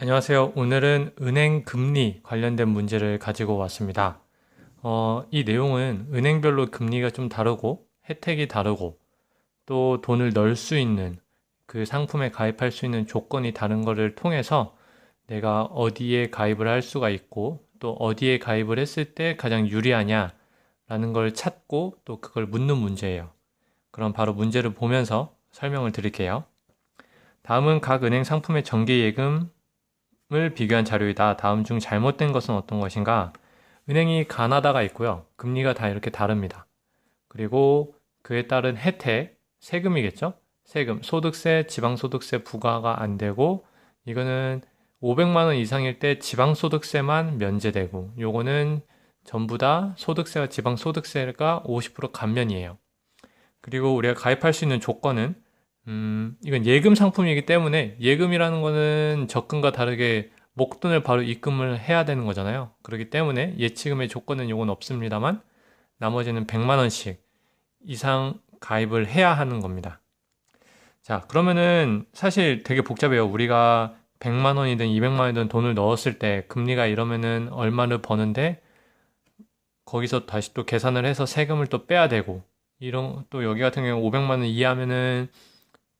안녕하세요. 오늘은 은행 금리 관련된 문제를 가지고 왔습니다. 이 내용은 은행별로 금리가 좀 다르고 혜택이 다르고 또 돈을 넣을 수 있는 그 상품에 가입할 수 있는 조건이 다른 것을 통해서 내가 어디에 가입을 할 수가 있고 또 어디에 가입을 했을 때 가장 유리하냐라는 걸 찾고 또 그걸 묻는 문제예요. 그럼 바로 문제를 보면서 설명을 드릴게요. 다음은 각 은행 상품의 정기예금 을 비교한 자료이다. 다음 중 잘못된 것은 어떤 것인가? 은행이 가나다가 있고요. 금리가 다 이렇게 다릅니다. 그리고 그에 따른 혜택, 세금이겠죠? 세금, 소득세, 지방소득세 부과가 안 되고 이거는 500만 원 이상일 때 지방소득세만 면제되고 요거는 전부 다 소득세와 지방소득세가 50% 감면이에요. 그리고 우리가 가입할 수 있는 조건은 이건 예금 상품이기 때문에 예금이라는 거는 적금과 다르게 목돈을 바로 입금을 해야 되는 거잖아요. 그렇기 때문에 예치금의 조건은 요건 없습니다만 나머지는 100만 원씩 이상 가입을 해야 하는 겁니다. 자, 그러면은 사실 되게 복잡해요. 우리가 100만 원이든 200만 원이든 돈을 넣었을 때 금리가 이러면은 얼마를 버는데 거기서 다시 또 계산을 해서 세금을 또 빼야 되고 이런 또 여기 같은 경우 500만 원 이하면은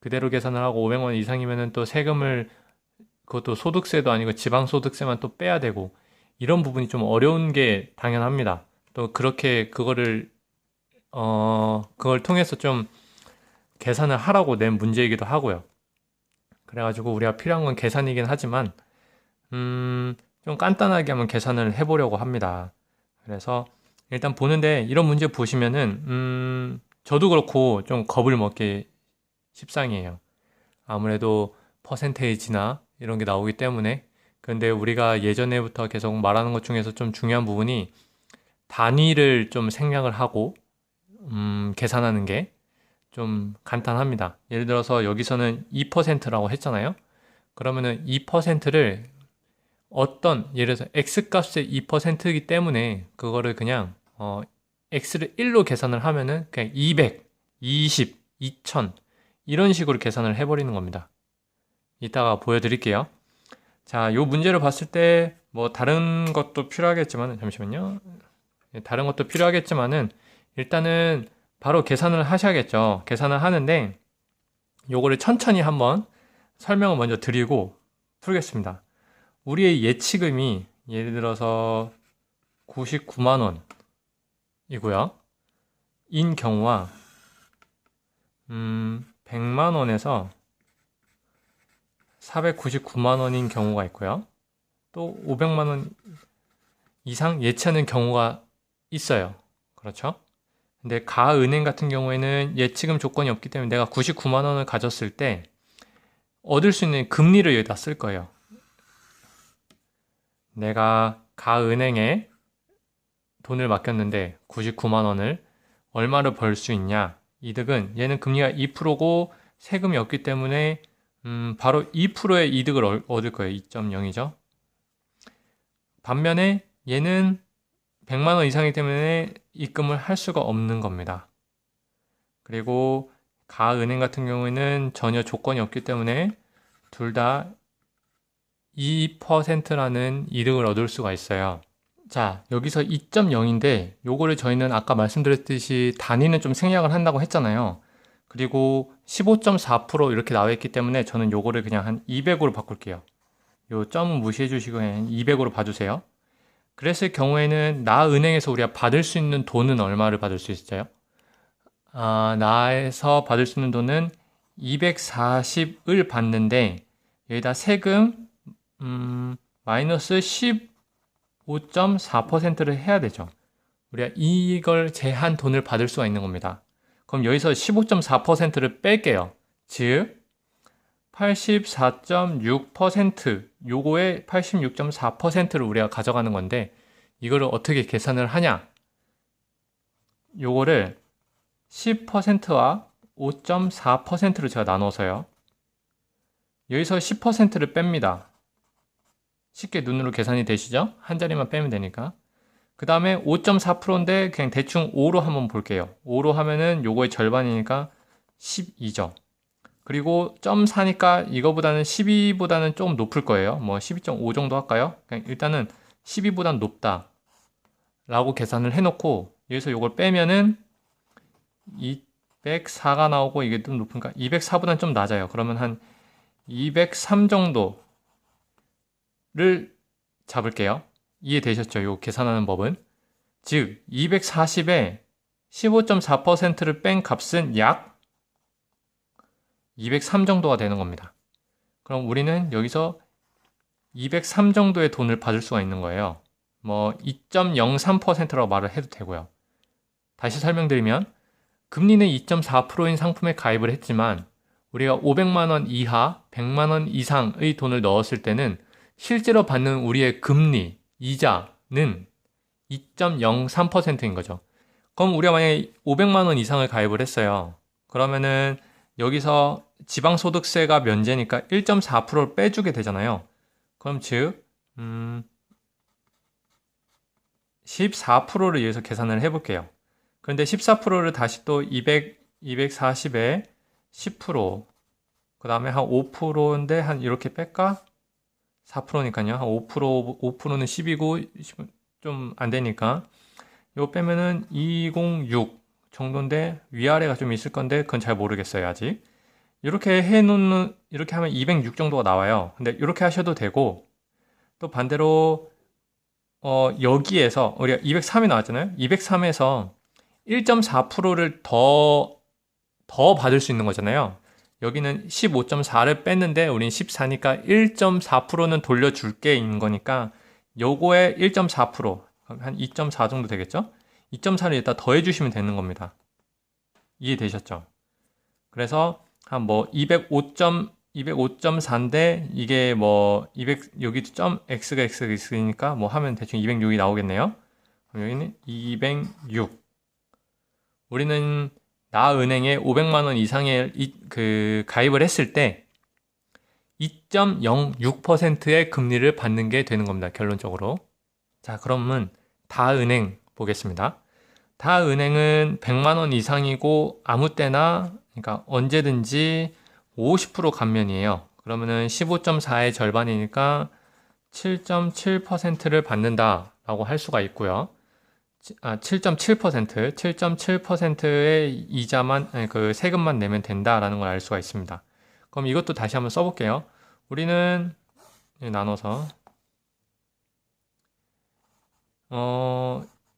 그대로 계산을 하고 500만 원 이상이면은 또 세금을 그것도 소득세도 아니고 지방소득세만 또 빼야 되고 이런 부분이 좀 어려운 게 당연합니다. 또 그렇게 그걸 통해서 좀 계산을 하라고 낸 문제이기도 하고요. 그래가지고 우리가 필요한 건 계산이긴 하지만 좀 간단하게 한번 계산을 해보려고 합니다. 그래서 일단 보는데 이런 문제 보시면은 저도 그렇고 좀 겁을 먹기 십상이에요. 아무래도 퍼센테이지나 이런 게 나오기 때문에. 그런데 우리가 예전에부터 계속 말하는 것 중에서 좀 중요한 부분이 단위를 좀 생략을 하고 계산하는 게 좀 간단합니다. 예를 들어서 여기서는 2%라고 했잖아요. 그러면은 2%를 예를 들어서 x 값의 2%이기 때문에 그거를 그냥 x를 1로 계산을 하면은 그냥 200, 20, 2000 이런 식으로 계산을 해버리는 겁니다. 이따가 보여드릴게요. 자, 요 문제를 봤을 때 뭐 다른 것도 필요하겠지만 잠시만요. 다른 것도 필요하겠지만은 일단은 바로 계산을 하셔야겠죠. 계산을 하는데 요거를 천천히 한번 설명을 먼저 드리고 풀겠습니다. 우리의 예치금이 예를 들어서 99만 원이고요. 인 경우와 100만 원에서 499만 원인 경우가 있고요. 또 500만 원 이상 예치하는 경우가 있어요. 그렇죠? 근데 가은행 같은 경우에는 예치금 조건이 없기 때문에 내가 99만 원을 가졌을 때 얻을 수 있는 금리를 여기다 쓸 거예요. 내가 가은행에 돈을 맡겼는데 99만 원을 얼마를 벌 수 있냐? 이득은 얘는 금리가 2%고 세금이 없기 때문에 바로 2%의 이득을 얻을 거예요. 2.0이죠. 반면에 얘는 100만 원 이상이기 때문에 입금을 할 수가 없는 겁니다. 그리고 가은행 같은 경우에는 전혀 조건이 없기 때문에 둘 다 2%라는 이득을 얻을 수가 있어요. 자, 여기서 2.0인데 요거를 저희는 아까 말씀드렸듯이 단위는 좀 생략을 한다고 했잖아요. 그리고 15.4% 이렇게 나와 있기 때문에 저는 요거를 그냥 한 200으로 바꿀게요. 요 점은 무시해 주시고 그냥 200으로 봐주세요. 그랬을 경우에는 나은행에서 우리가 받을 수 있는 돈은 얼마를 받을 수 있어요? 나에서 받을 수 있는 돈은 240을 받는데 여기다 세금 마이너스 15.4%를 해야 되죠. 우리가 이걸 제한 돈을 받을 수가 있는 겁니다. 그럼 여기서 15.4%를 뺄게요. 즉 84.6% 요거의 86.4%를 우리가 가져가는 건데 이거를 어떻게 계산을 하냐? 요거를 10%와 5.4%를 제가 나눠서요. 여기서 10%를 뺍니다. 쉽게 눈으로 계산이 되시죠? 한 자리만 빼면 되니까. 그 다음에 5.4%인데 그냥 대충 5로 한번 볼게요. 5로 하면은 요거의 절반이니까 12죠. 그리고 점 4니까 이거보다는 12보다는 조금 높을 거예요. 뭐 12.5 정도 할까요? 그냥 일단은 12보다는 높다 라고 계산을 해놓고 여기서 이걸 빼면은 204가 나오고 이게 좀 높은가? 204보다는 좀 낮아요. 그러면 한 203 정도를 잡을게요. 이해되셨죠? 요 계산하는 법은. 즉 240에 15.4%를 뺀 값은 약 203 정도가 되는 겁니다. 그럼 우리는 여기서 203 정도의 돈을 받을 수가 있는 거예요. 뭐 2.03%라고 말을 해도 되고요. 다시 설명드리면 금리는 2.4%인 상품에 가입을 했지만 우리가 500만 원 이하, 100만 원 이상의 돈을 넣었을 때는 실제로 받는 우리의 금리, 이자는 2.03%인 거죠. 그럼 우리가 만약에 500만 원 이상을 가입을 했어요. 그러면은 여기서 지방소득세가 면제니까 1.4%를 빼주게 되잖아요. 그럼 즉 14%를 위해서 계산을 해볼게요. 그런데 14%를 다시 또 240에 10%, 그 다음에 한 5%인데 한 이렇게 뺄까? 4%니까요. 한 5%는 10이고 좀 안 되니까 이거 빼면은 206 정도인데 위아래가 좀 있을 건데 그건 잘 모르겠어요 아직. 이렇게 해놓는 이렇게 하면 206 정도가 나와요. 근데 이렇게 하셔도 되고 또 반대로 여기에서 우리가 203이 나왔잖아요. 203에서 1.4%를 더 받을 수 있는 거잖아요. 여기는 15.4를 뺐는데 우린 14니까 1.4%는 돌려줄게 있는 거니까 요거에 1.4%, 한 2.4 정도 되겠죠? 2.4를 일단 더해주시면 되는 겁니다. 이해되셨죠? 그래서 한 뭐 205.4인데 이게 뭐 200, 여기 점 x가 있으니까 뭐 하면 대충 206이 나오겠네요. 그럼 여기는 206. 우리는 나은행에 500만 원 이상의 가입을 했을 때 2.06%의 금리를 받는 게 되는 겁니다. 결론적으로. 자, 그러면 다은행 보겠습니다. 다은행은 100만 원 이상이고 아무 때나 그러니까 언제든지 50% 감면이에요. 그러면은 15.4의 절반이니까 7.7%를 받는다라고 할 수가 있고요. 7.7%의 이자만, 아니, 그 세금만 내면 된다라는 걸 알 수가 있습니다. 그럼 이것도 다시 한번 써볼게요. 우리는 나눠서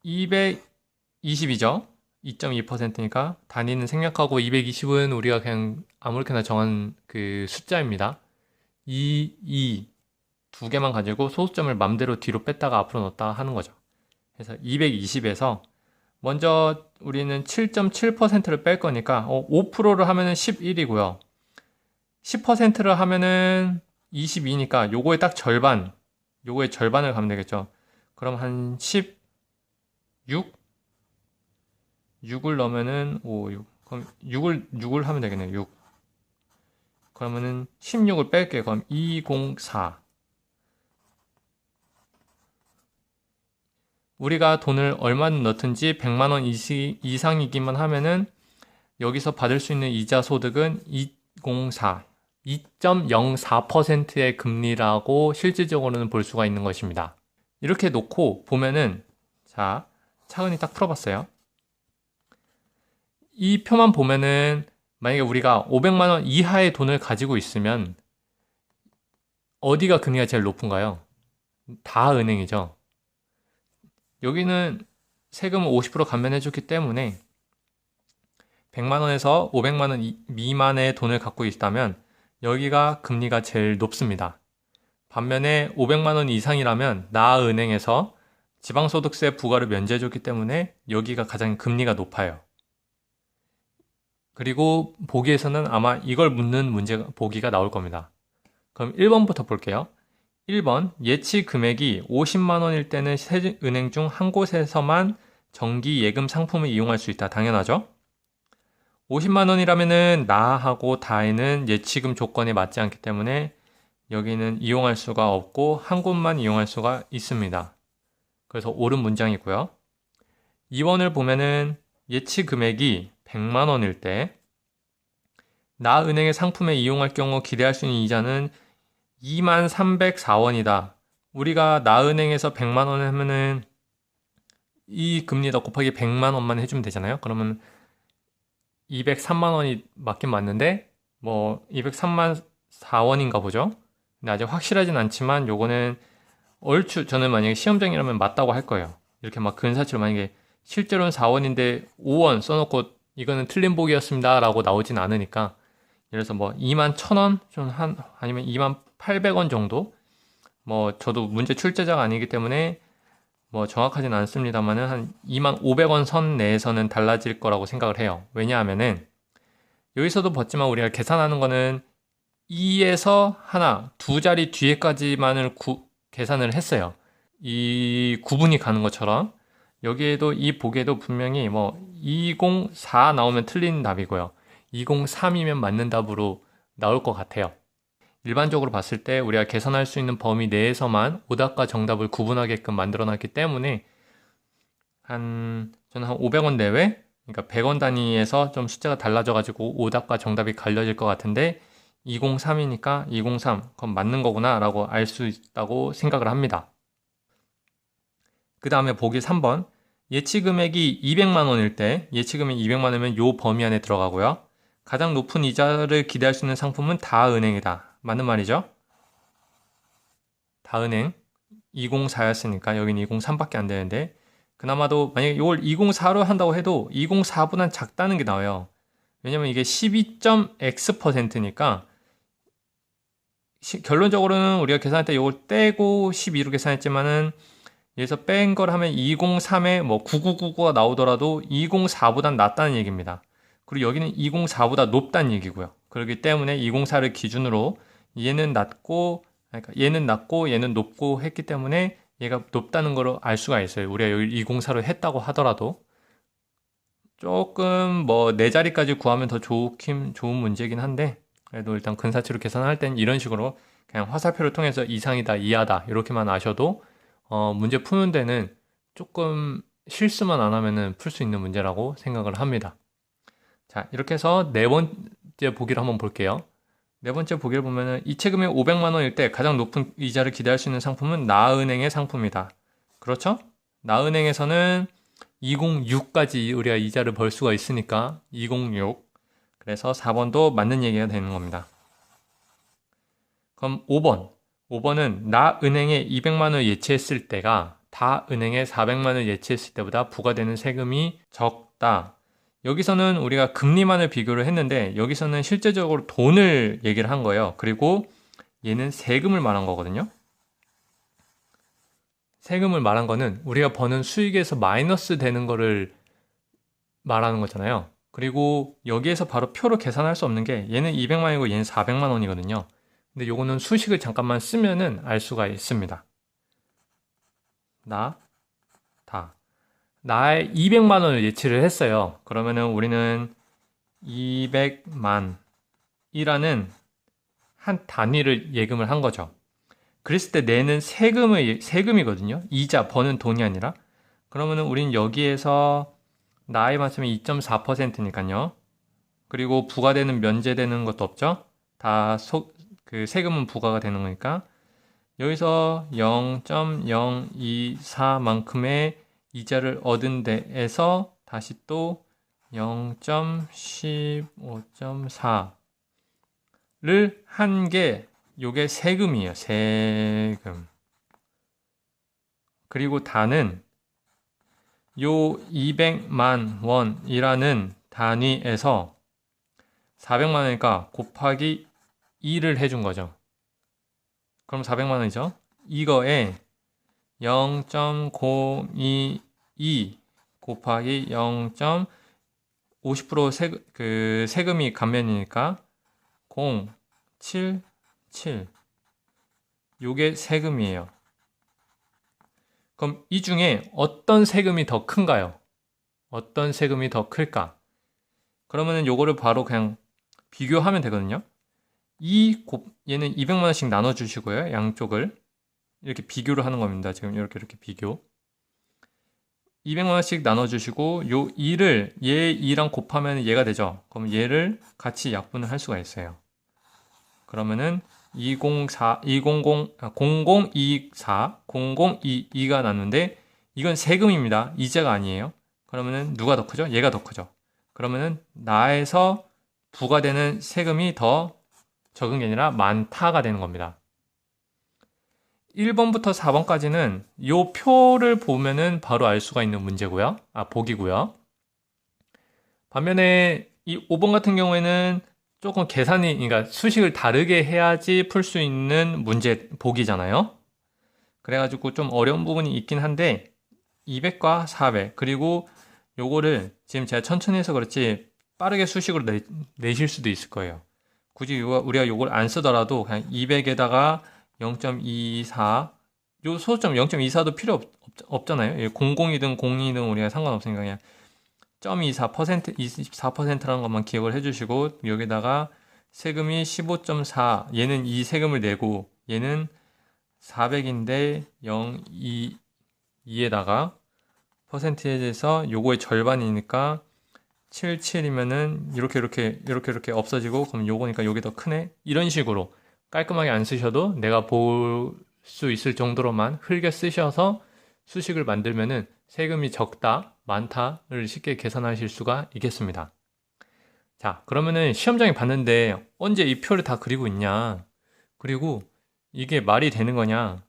220이죠. 2.2%니까 단위는 생략하고 220은 우리가 그냥 아무렇게나 정한 그 숫자입니다. 2 두 개만 가지고 소수점을 맘대로 뒤로 뺐다가 앞으로 넣었다 하는 거죠. 그래서 220에서 먼저 우리는 7.7%를 뺄 거니까 5%를 하면은 11이고요. 10%를 하면은 22니까 요거의 딱 절반, 요거의 절반을 가면 되겠죠. 그럼 한 16? 6을 넣으면은 6. 그럼 6을 하면 되겠네요. 6. 그러면은 16을 뺄게요. 그럼 204. 우리가 돈을 얼마나 넣든지 100만 원 이상이기만 하면은 여기서 받을 수 있는 이자 소득은 204, 2.04%의 금리라고 실질적으로는 볼 수가 있는 것입니다. 이렇게 놓고 보면은 자, 차근히 딱 풀어봤어요. 이 표만 보면은 만약에 우리가 500만 원 이하의 돈을 가지고 있으면 어디가 금리가 제일 높은가요? 다 은행이죠. 여기는 세금을 50% 감면해줬기 때문에 100만 원에서 500만 원 미만의 돈을 갖고 있다면 여기가 금리가 제일 높습니다. 반면에 500만 원 이상이라면 나은행에서 지방소득세 부과를 면제해줬기 때문에 여기가 가장 금리가 높아요. 그리고 보기에서는 아마 이걸 묻는 보기가 나올 겁니다. 그럼 1번부터 볼게요. 1번 예치 금액이 50만 원일 때는 세 은행 중 한 곳에서만 정기 예금 상품을 이용할 수 있다. 당연하죠. 50만 원이라면은 나하고 다에는 예치금 조건에 맞지 않기 때문에 여기는 이용할 수가 없고 한 곳만 이용할 수가 있습니다. 그래서 옳은 문장이고요. 2번을 보면은 예치 금액이 100만 원일 때 나은행의 상품에 이용할 경우 기대할 수 있는 이자는 2304원이다. 우리가 나은행에서 100만 원 하면은 이 금리에다 곱하기 100만 원만 해주면 되잖아요. 그러면 203만 원이 맞긴 맞는데 뭐 203만 4원인가 보죠. 근데 아직 확실하진 않지만 요거는 얼추 저는 만약에 시험장이라면 맞다고 할 거예요. 이렇게 막 근사치로 만약에 실제로는 4원인데 5원 써놓고 이거는 틀린 보기였습니다 라고 나오진 않으니까, 예를 들어서 뭐 2만 1,000원 좀 아니면 2만 800원 정도, 뭐 저도 문제 출제자가 아니기 때문에 뭐 정확하진 않습니다만은 한 2만 500원 선 내에서는 달라질 거라고 생각을 해요. 왜냐하면은 여기서도 봤지만 우리가 계산하는 거는 2에서 하나, 두 자리 뒤에까지만을 계산을 했어요. 이 구분이 가는 것처럼 여기에도 이 보기에도 분명히 뭐 204 나오면 틀린 답이고요. 203이면 맞는 답으로 나올 것 같아요. 일반적으로 봤을 때 우리가 계산할 수 있는 범위 내에서만 오답과 정답을 구분하게끔 만들어 놨기 때문에 저는 한 500원 내외? 그러니까 100원 단위에서 좀 숫자가 달라져가지고 오답과 정답이 갈려질 것 같은데 203이니까 203, 그건 맞는 거구나 라고 알 수 있다고 생각을 합니다. 그 다음에 보기 3번. 예치 금액이 200만 원일 때, 예치 금액이 200만 원이면 요 범위 안에 들어가고요. 가장 높은 이자를 기대할 수 있는 상품은 다은행이다. 맞는 말이죠? 다은행 204였으니까 여기는 203밖에 안 되는데, 그나마도 만약에 이걸 204로 한다고 해도 204보단 작다는 게 나와요. 왜냐면 이게 12.x%니까 결론적으로는 우리가 계산할 때 이걸 떼고 12로 계산했지만은 여기서 뺀 걸 하면 203에 뭐 9999가 나오더라도 204보단 낫다는 얘기입니다. 그리고 여기는 204보다 높다는 얘기고요. 그렇기 때문에 204를 기준으로 얘는 낮고, 그러니까 얘는 낮고 얘는 높고 했기 때문에 얘가 높다는 걸 알 수가 있어요. 우리가 여기 204로 했다고 하더라도 조금 뭐 네 자리까지 구하면 더 좋은 문제긴 한데, 그래도 일단 근사치로 계산할 땐 이런 식으로 그냥 화살표를 통해서 이상이다, 이하다 이렇게만 아셔도 문제 푸는 데는 조금 실수만 안 하면은 풀 수 있는 문제라고 생각을 합니다. 자, 이렇게 해서 네 번째 보기를 한번 볼게요. 네 번째 보기를 보면은 이체금이 500만 원일 때 가장 높은 이자를 기대할 수 있는 상품은 나은행의 상품이다. 그렇죠? 나은행에서는 206까지 우리가 이자를 벌 수가 있으니까 206. 그래서 4번도 맞는 얘기가 되는 겁니다. 그럼 5번. 5번은 나은행에 200만 원 예치했을 때가 다은행에 400만 원 예치했을 때보다 부과되는 세금이 적다. 여기서는 우리가 금리만을 비교를 했는데 여기서는 실제적으로 돈을 얘기를 한 거예요. 그리고 얘는 세금을 말한 거거든요. 세금을 말한 거는 우리가 버는 수익에서 마이너스 되는 거를 말하는 거잖아요. 그리고 여기에서 바로 표로 계산할 수 없는 게 얘는 200만이고 얘는 400만 원이거든요. 근데 요거는 수식을 잠깐만 쓰면은 알 수가 있습니다. 나의 200만 원을 예치를 했어요. 그러면은 우리는 200만이라는 한 단위를 예금을 한 거죠. 그랬을 때 내는 세금이거든요. 이자, 버는 돈이 아니라. 그러면은 우린 여기에서 나에 맞추면 2.4%니까요. 그리고 부과되는 면제되는 것도 없죠. 그 세금은 부과가 되는 거니까. 여기서 0.024만큼의 이자를 얻은 데에서 다시 또 0.15.4를 한 게 요게 세금이에요. 세금. 그리고 다는 요 200만 원이라는 단위에서 400만 원이니까 곱하기 2를 해준 거죠. 그럼 400만 원이죠. 이거에 0.022 곱하기 0.50% 세금이 감면이니까 077 요게 세금이에요. 그럼 이 중에 어떤 세금이 더 큰가요? 어떤 세금이 더 클까? 그러면은 요거를 바로 그냥 비교하면 되거든요. 얘는 200만 원씩 나눠 주시고요. 양쪽을 이렇게 비교를 하는 겁니다. 지금 이렇게 비교. 200만 원씩 나눠주시고 요 2를 얘 2랑 곱하면 얘가 되죠. 그럼 얘를 같이 약분을 할 수가 있어요. 그러면은 204, 200, 0024, 0022가 나는데 이건 세금입니다. 이자가 아니에요. 그러면은 누가 더 크죠? 얘가 더 크죠. 그러면은 나에서 부과되는 세금이 더 적은 게 아니라 많다가 되는 겁니다. 1번부터 4번까지는 요 표를 보면은 바로 알 수가 있는 문제고요. 보기고요. 반면에 이 5번 같은 경우에는 조금 계산이, 그러니까 수식을 다르게 해야지 풀 수 있는 문제 보기잖아요. 그래가지고 좀 어려운 부분이 있긴 한데 200과 400 그리고 요거를 지금 제가 천천히 해서 그렇지 빠르게 수식으로 내실 수도 있을 거예요. 굳이 우리가 요걸 안 쓰더라도 그냥 200에다가 0.24 요 소수점 0.24도 필요 없잖아요. 00이든 02든 우리가 상관없으니까 그냥 0.24% 24%라는 것만 기억을 해주시고 여기다가 세금이 15.4 얘는 이 세금을 내고 얘는 400인데 0.2에다가 퍼센테이지에서 요거의 절반이니까 77이면은 이렇게 없어지고 그럼 요거니까 요게 더 크네 이런 식으로 깔끔하게 안 쓰셔도 내가 볼 수 있을 정도로만 흘겨 쓰셔서 수식을 만들면은 세금이 적다, 많다를 쉽게 계산하실 수가 있겠습니다. 자, 그러면은 시험장에 봤는데 언제 이 표를 다 그리고 있냐? 그리고 이게 말이 되는 거냐?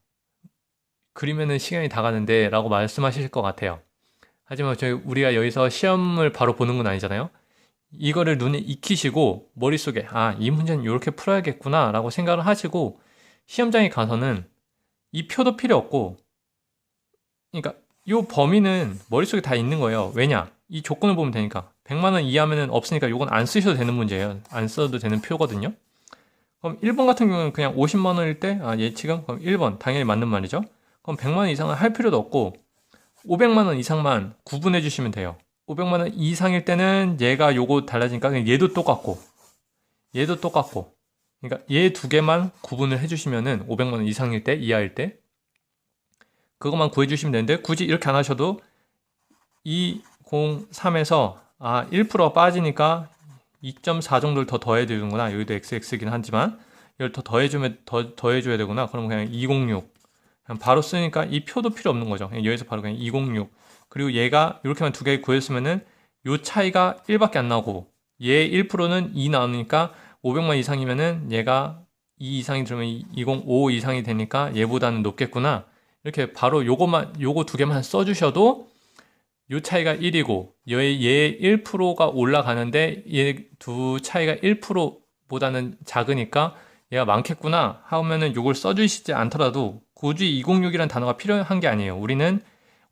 그리면은 시간이 다 가는데 라고 말씀하실 것 같아요. 하지만 우리가 여기서 시험을 바로 보는 건 아니잖아요. 이거를 눈에 익히시고 머릿속에 이 문제는 이렇게 풀어야겠구나 라고 생각을 하시고 시험장에 가서는 이 표도 필요 없고 그러니까 이 범위는 머릿속에 다 있는 거예요. 왜냐? 이 조건을 보면 되니까 100만 원 이하면은 없으니까 이건 안 쓰셔도 되는 문제예요. 안 써도 되는 표거든요. 그럼 1번 같은 경우는 그냥 50만 원일 때 예치금 그럼 1번 당연히 맞는 말이죠. 그럼 100만 원 이상은 할 필요도 없고 500만 원 이상만 구분해 주시면 돼요. 500만 원 이상일 때는 얘가 요거 달라지니까 그냥 얘도 똑같고 얘도 똑같고 그러니까 얘 두 개만 구분을 해주시면은 500만 원 이상일 때 이하일 때 그것만 구해주시면 되는데 굳이 이렇게 안 하셔도 203에서 1% 빠지니까 2.4 정도를 더 더해야 되는구나. 여기도 XX긴 하지만 이걸 더 더해줘야 되구나. 그럼 그냥 206 그냥 바로 쓰니까 이 표도 필요 없는 거죠. 그냥 여기서 바로 그냥 206 그리고 얘가 이렇게만 두 개 구했으면은 요 차이가 1밖에 안 나오고 얘 1%는 2 나오니까 500만 이상이면은 얘가 2 이상이 들으면 205 이상이 되니까 얘보다는 높겠구나. 이렇게 바로 요거 두 개만 써주셔도 요 차이가 1이고 얘 1%가 올라가는데 얘 두 차이가 1%보다는 작으니까 얘가 많겠구나 하면은 요걸 써주시지 않더라도 굳이 206이라는 단어가 필요한 게 아니에요. 우리는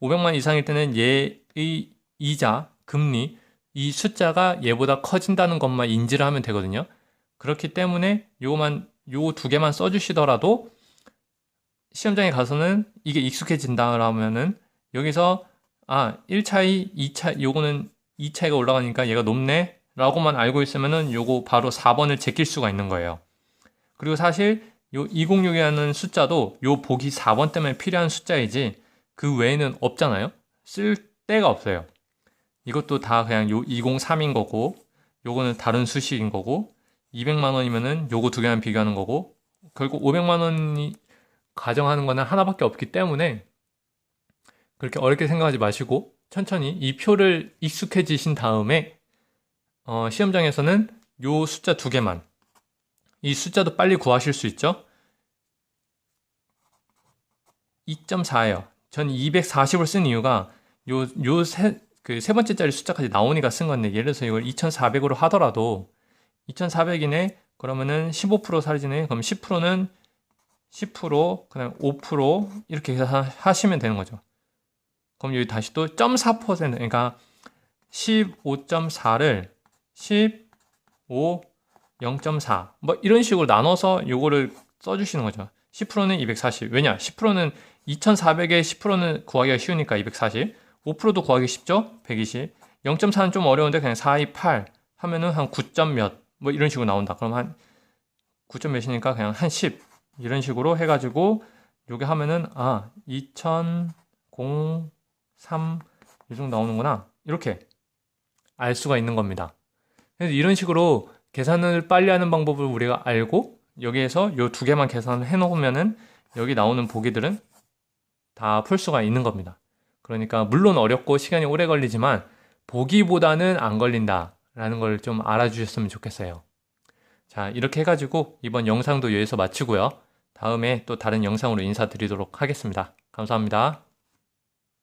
500만 이상일 때는 얘의 이자, 금리 이 숫자가 얘보다 커진다는 것만 인지를 하면 되거든요. 그렇기 때문에 요 두 개만 써주시더라도 시험장에 가서는 이게 익숙해진다라면은 여기서 1차이, 2차, 요거는 2차이가 올라가니까 얘가 높네 라고만 알고 있으면은 요거 바로 4번을 제낄 수가 있는 거예요. 그리고 사실 요 206이라는 숫자도 요 보기 4번 때문에 필요한 숫자이지 그 외에는 없잖아요. 쓸 데가 없어요. 이것도 다 그냥 요 203인 거고 요거는 다른 수식인 거고 200만 원이면은 요거 두 개만 비교하는 거고 결국 500만 원이 가정하는 거는 하나밖에 없기 때문에 그렇게 어렵게 생각하지 마시고 천천히 이 표를 익숙해지신 다음에 시험장에서는 요 숫자 두 개만 이 숫자도 빨리 구하실 수 있죠. 2.4예요. 전 240을 쓴 이유가 세 번째짜리 숫자까지 나오니까 쓴 건데 예를 들어서 이걸 2400으로 하더라도 2400이네 그러면은 15% 사라지네 그럼 10%는 10% 그다음 5% 이렇게 하시면 되는 거죠. 그럼 여기 다시 또 0.4% 그러니까 15.4를 15 0.4 뭐 이런 식으로 나눠서 요거를 써주시는 거죠. 10%는 240 왜냐 10%는 2400에 10%는 구하기가 쉬우니까 240 5%도 구하기 쉽죠. 120 0.4는 좀 어려운데 그냥 428 하면은 한 9점 몇 뭐 이런 식으로 나온다. 그럼 한 9점 몇이니까 그냥 한 10 이런 식으로 해가지고 요게 하면은 2003 이 정도 나오는구나. 이렇게 알 수가 있는 겁니다. 그래서 이런 식으로 계산을 빨리 하는 방법을 우리가 알고 여기에서 요 두 개만 계산을 해 놓으면은 여기 나오는 보기들은 다 풀 수가 있는 겁니다. 그러니까 물론 어렵고 시간이 오래 걸리지만 보기보다는 안 걸린다 라는 걸 좀 알아주셨으면 좋겠어요. 자, 이렇게 해가지고 이번 영상도 여기서 마치고요. 다음에 또 다른 영상으로 인사드리도록 하겠습니다. 감사합니다.